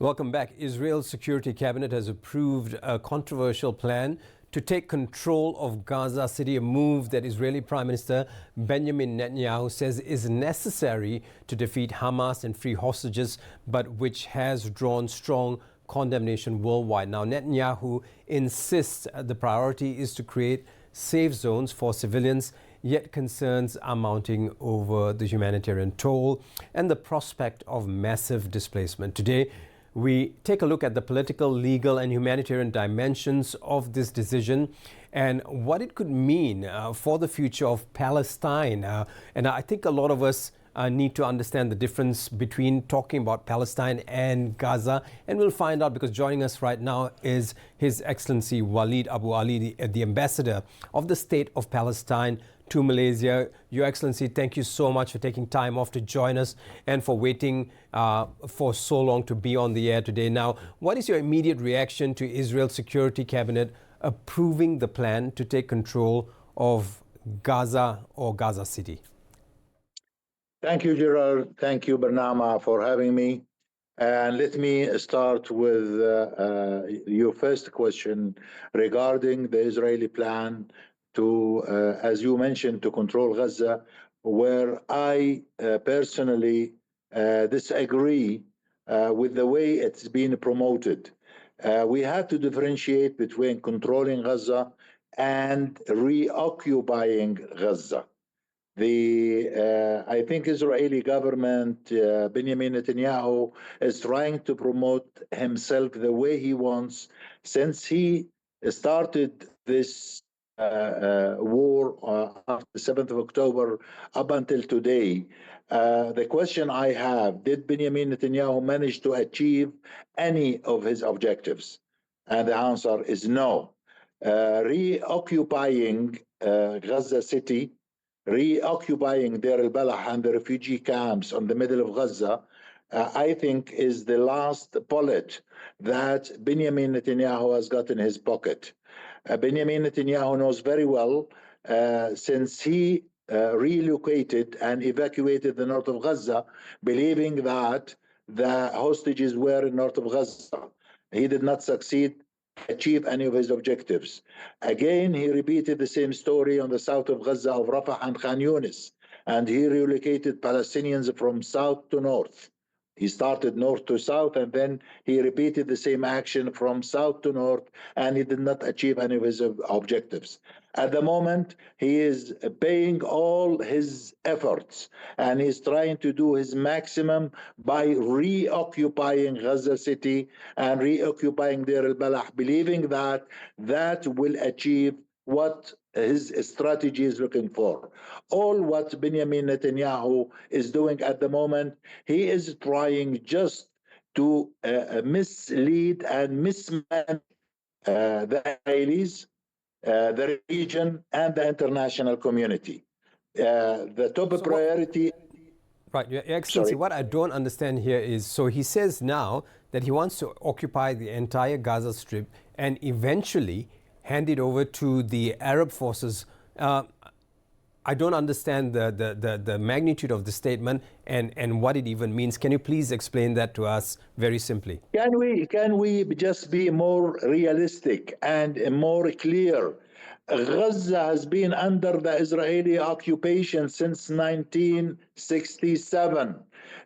Welcome back. Israel's Security Cabinet has approved a controversial plan to take control of Gaza City, a move that Israeli Prime Minister Benjamin Netanyahu says is necessary to defeat Hamas and free hostages, but which has drawn strong condemnation worldwide. Now, Netanyahu insists the priority is to create safe zones for civilians, yet concerns are mounting over the humanitarian toll and the prospect of massive displacement. Today, we take a look at the political, legal, and humanitarian dimensions of this decision and what it could mean for the future of Palestine. And I think a lot of us need to understand the difference between talking about Palestine and Gaza. And we'll find out because joining us right now is His Excellency Walid Abu Ali, the ambassador of the State of Palestine to Malaysia. Your Excellency, thank you so much for taking time off to join us and for waiting for so long to be on the air today. Now, what is your immediate reaction to Israel's Security Cabinet approving the plan to take control of Gaza or Gaza City? Thank you, Gerard. Thank you, BERNAMA, for having me. And let me start with your first question regarding the Israeli plan to, as you mentioned, to control Gaza, where I personally disagree with the way it's been promoted. We have to differentiate between controlling Gaza and reoccupying Gaza. I think Israeli government, Benjamin Netanyahu, is trying to promote himself the way he wants since he started this war after the 7th of October up until today. The question I have, did Benjamin Netanyahu manage to achieve any of his objectives? And the answer is no. Reoccupying Gaza City, reoccupying Deir al-Balah and the refugee camps on the middle of Gaza, I think is the last bullet that Benjamin Netanyahu has got in his pocket. Benjamin Netanyahu knows very well, since he relocated and evacuated the north of Gaza, believing that the hostages were in north of Gaza. He did not succeed achieve any of his objectives. Again, he repeated the same story on the south of Gaza of Rafah and Khan Yunis, and he relocated Palestinians from south to north. He started north to south, and then he repeated the same action from south to north, and he did not achieve any of his objectives. At the moment, he is paying all his efforts, and he's trying to do his maximum by reoccupying Gaza City and reoccupying Deir al-Balah, believing that that will achieve what his strategy is looking for. All what Benjamin Netanyahu is doing at the moment, he is trying just to mislead and mismanage the Israelis, the region, and the international community. The top priority... Right, Your Excellency, what I don't understand here is, so he says now that he wants to occupy the entire Gaza Strip and eventually hand it over to the Arab forces. I don't understand the magnitude of the statement and what it even means. Can you please explain that to us very simply? Can we just be more realistic and more clear? Gaza has been under the Israeli occupation since 1967.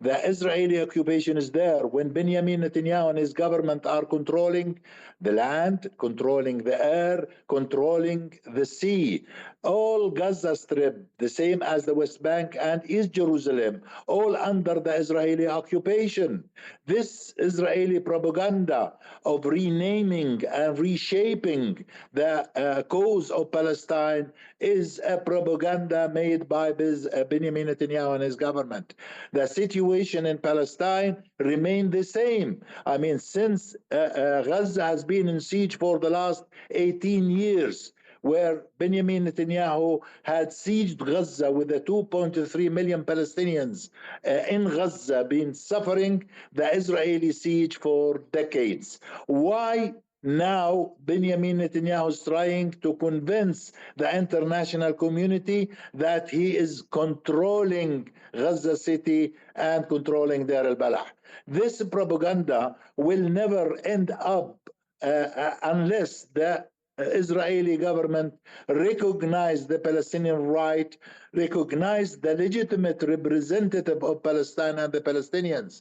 The Israeli occupation is there when Benjamin Netanyahu and his government are controlling the land, controlling the air, controlling the sea. All Gaza Strip, the same as the West Bank and East Jerusalem, all under the Israeli occupation. This Israeli propaganda of renaming and reshaping the cause of Palestine is a propaganda made by Benjamin Netanyahu and his government. The situation in Palestine remained the same. I mean, since Gaza has been in siege for the last 18 years, where Benjamin Netanyahu had sieged Gaza with the 2.3 million Palestinians in Gaza been suffering the Israeli siege for decades. Why Now, Benjamin Netanyahu is trying to convince the international community that he is controlling Gaza City and controlling Deir al-Balah. This propaganda will never end up unless the Israeli government recognize the Palestinian right, recognize the legitimate representative of Palestine and the Palestinians.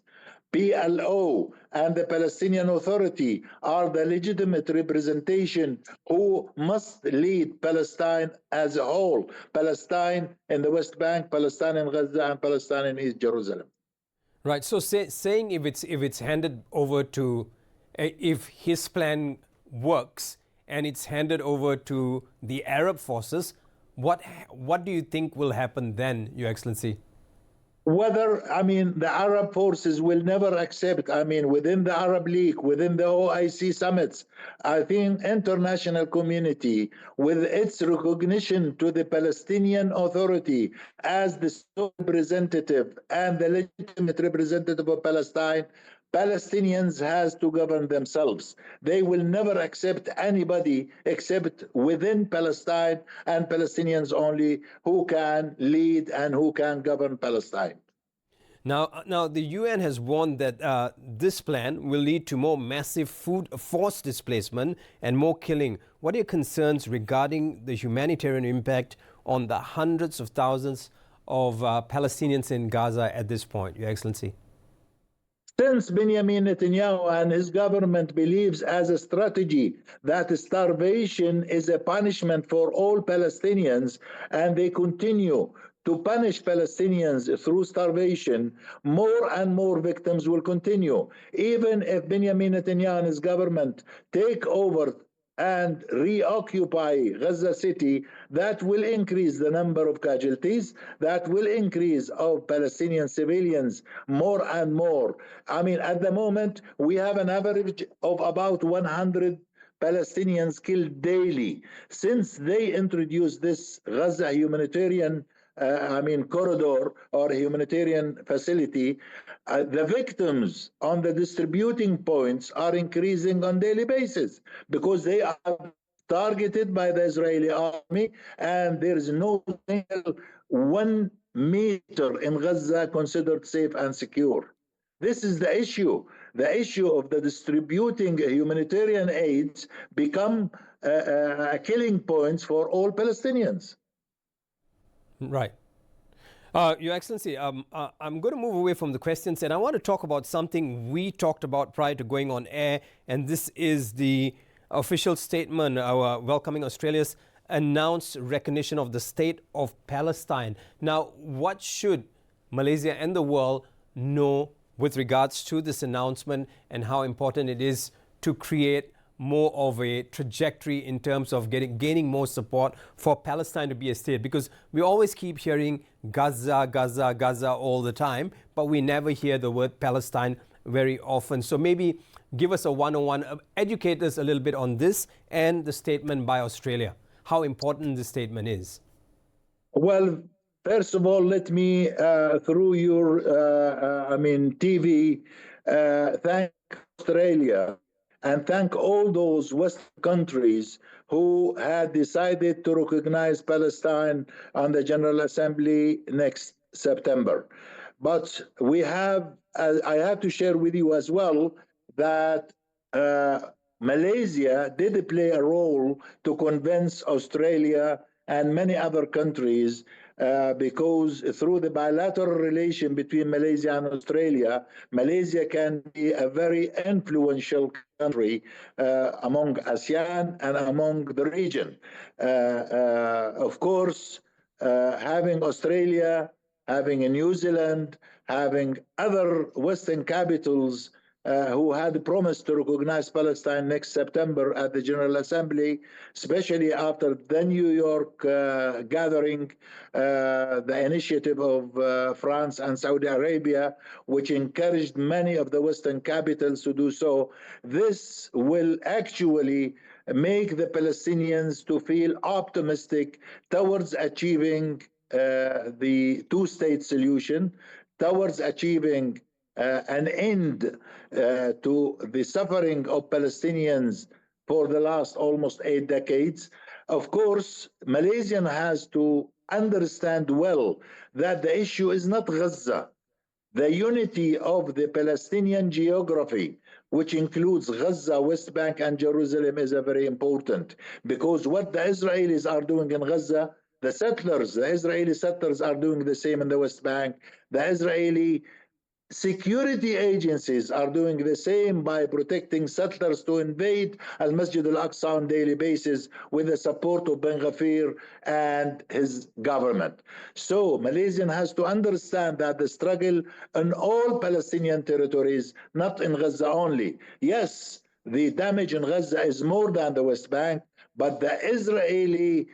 PLO and the Palestinian Authority are the legitimate representation who must lead Palestine as a whole. Palestine in the West Bank, Palestine in Gaza, and Palestine in East Jerusalem. Right. So saying if it's handed over to, if his plan works and it's handed over to the Arab forces, what do you think will happen then, Your Excellency? Whether, the Arab forces will never accept, within the Arab League, within the OIC summits, I think international community, with its recognition to the Palestinian Authority as the sole representative and the legitimate representative of Palestine, Palestinians has to govern themselves. They will never accept anybody except within Palestine and Palestinians only who can lead and who can govern Palestine. Now the UN has warned that this plan will lead to more massive forced displacement and more killing. What are your concerns regarding the humanitarian impact on the hundreds of thousands of Palestinians in Gaza at this point, Your Excellency? Since Benjamin Netanyahu and his government believes as a strategy that starvation is a punishment for all Palestinians, and they continue to punish Palestinians through starvation, more and more victims will continue. Even if Benjamin Netanyahu and his government take over and reoccupy Gaza City, that will increase the number of casualties, that will increase of Palestinian civilians more and more. At the moment, we have an average of about 100 Palestinians killed daily. Since they introduced this Gaza humanitarian corridor or humanitarian facility, the victims on the distributing points are increasing on daily basis because they are targeted by the Israeli army, and there is no single 1 meter in Gaza considered safe and secure. This is the issue. The issue of the distributing humanitarian aids become killing points for all Palestinians. Right. Your Excellency, I'm going to move away from the questions, and I want to talk about something we talked about prior to going on air, and this is the official statement welcoming Australia's announced recognition of the state of Palestine. Now, what should Malaysia and the world know with regards to this announcement and how important it is to create more of a trajectory in terms of gaining more support for Palestine to be a state? Because we always keep hearing Gaza, Gaza, Gaza all the time, but we never hear the word Palestine very often. So maybe give us a one-on-one, educate us a little bit on this and the statement by Australia, how important this statement is. Well, first of all, let me, through your TV, thank Australia and thank all those Western countries who had decided to recognize Palestine on the General Assembly next September. But we have, I have to share with you as well, that Malaysia did play a role to convince Australia and many other countries because through the bilateral relation between Malaysia and Australia, Malaysia can be a very influential country among ASEAN and among the region. Of course, having Australia, having New Zealand, having other Western capitals who had promised to recognize Palestine next September at the General Assembly, especially after the New York gathering, the initiative of France and Saudi Arabia, which encouraged many of the Western capitals to do so. This will actually make the Palestinians to feel optimistic towards achieving the two-state solution, towards achieving an end to the suffering of Palestinians for the last almost 8 decades. Of course, Malaysian has to understand well that the issue is not Gaza. The unity of the Palestinian geography, which includes Gaza, West Bank, and Jerusalem, is a very important, because what the Israelis are doing in Gaza, the Israeli settlers are doing the same in the West Bank. The Israeli security agencies are doing the same by protecting settlers to invade al-Masjid al-Aqsa on a daily basis with the support of Ben Ghafir and his government. So Malaysian has to understand that the struggle in all Palestinian territories, not in Gaza only. Yes, the damage in Gaza is more than the West Bank, but the Israeli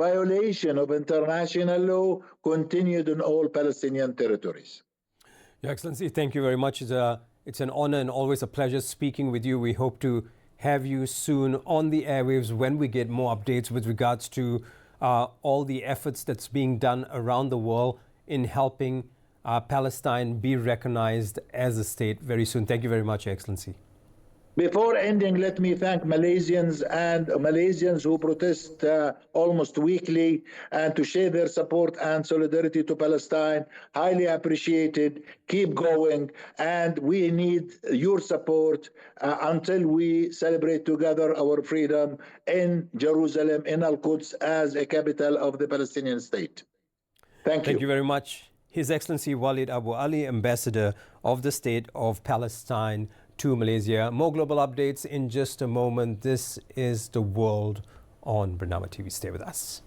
violation of international law continued in all Palestinian territories. Your Excellency, thank you very much. It's an honor and always a pleasure speaking with you. We hope to have you soon on the airwaves when we get more updates with regards to all the efforts that's being done around the world in helping Palestine be recognized as a state very soon. Thank you very much, Your Excellency. Before ending, let me thank Malaysians who protest almost weekly and to share their support and solidarity to Palestine. Highly appreciated. Keep going. And we need your support until we celebrate together our freedom in Jerusalem, in Al-Quds, as a capital of the Palestinian state. Thank you. Thank you very much. His Excellency Walid Abu Ali, Ambassador of the State of Palestine to Malaysia. More global updates in just a moment. This is The World on BERNAMA TV. Stay with us.